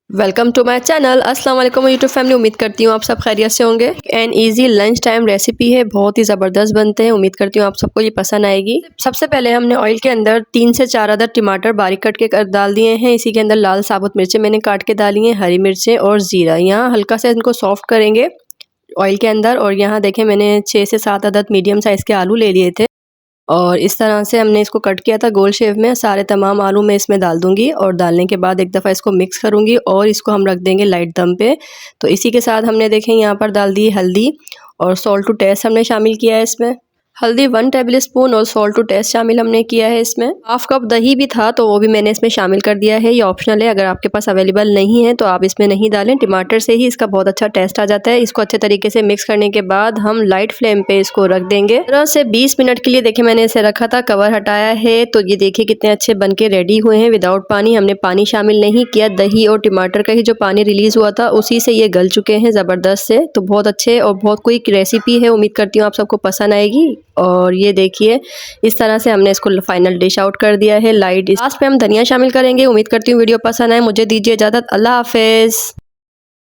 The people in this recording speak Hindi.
Welcome to my channel. अस्सलाम वालेकुम यूट्यूब फैमिली, उम्मीद करती हूँ आप सब खैरियत से होंगे। And easy lunch time recipe है, बहुत ही ज़बरदस्त बनते हैं। उम्मीद करती हूँ आप सबको ये पसंद आएगी। सबसे पहले हमने ऑयल के अंदर 3 से 4 अदद टमाटर बारीक कट के डाल दिए हैं। इसी के अंदर लाल साबुत मिर्चें मैंने काट के डाली हैं, हरी मिर्चें और ज़ीरा। यहाँ हल्का से इनको सॉफ्ट करेंगे ऑयल के अंदर। और यहाँ देखें, मैंने 6 से 7 अदद मीडियम साइज़ के आलू ले लिए थे और इस तरह से हमने इसको कट किया था गोल शेप में। सारे तमाम आलू मैं इसमें डाल दूंगी और डालने के बाद एक दफ़ा इसको मिक्स करूंगी और इसको हम रख देंगे लाइट दम पे। तो इसी के साथ हमने देखें यहाँ पर डाल दी हल्दी और सॉल्ट टू टेस्ट हमने शामिल किया है इसमें। हल्दी 1 टेबल स्पून और सॉल्ट टू टेस्ट शामिल हमने किया है इसमें। हाफ कप दही भी था तो वो भी मैंने इसमें शामिल कर दिया है। ये ऑप्शनल है, अगर आपके पास अवेलेबल नहीं है तो आप इसमें नहीं डालें। टमाटर से ही इसका बहुत अच्छा टेस्ट आ जाता है। इसको अच्छे तरीके से मिक्स करने के बाद हम लाइट फ्लेम पे इसको रख देंगे। 15 से 20 मिनट के लिए देखिए मैंने इसे रखा था, कवर हटाया है तो ये देखिए कितने अच्छे बनके रेडी हुए हैं विदाउट पानी। हमने पानी शामिल नहीं किया, दही और टमाटर का ही जो पानी रिलीज हुआ था उसी से ये गल चुके हैं ज़बरदस्त से। तो बहुत अच्छे और बहुत क्विक रेसिपी है, उम्मीद करती हूँ आप सबको पसंद आएगी। और ये देखिए इस तरह से हमने इसको फाइनल डिश आउट कर दिया है। लास्ट पे हम धनिया शामिल करेंगे। उम्मीद करती हूँ वीडियो पसंद आए। मुझे दीजिए इजाज़त, अल्लाह हाफिज़।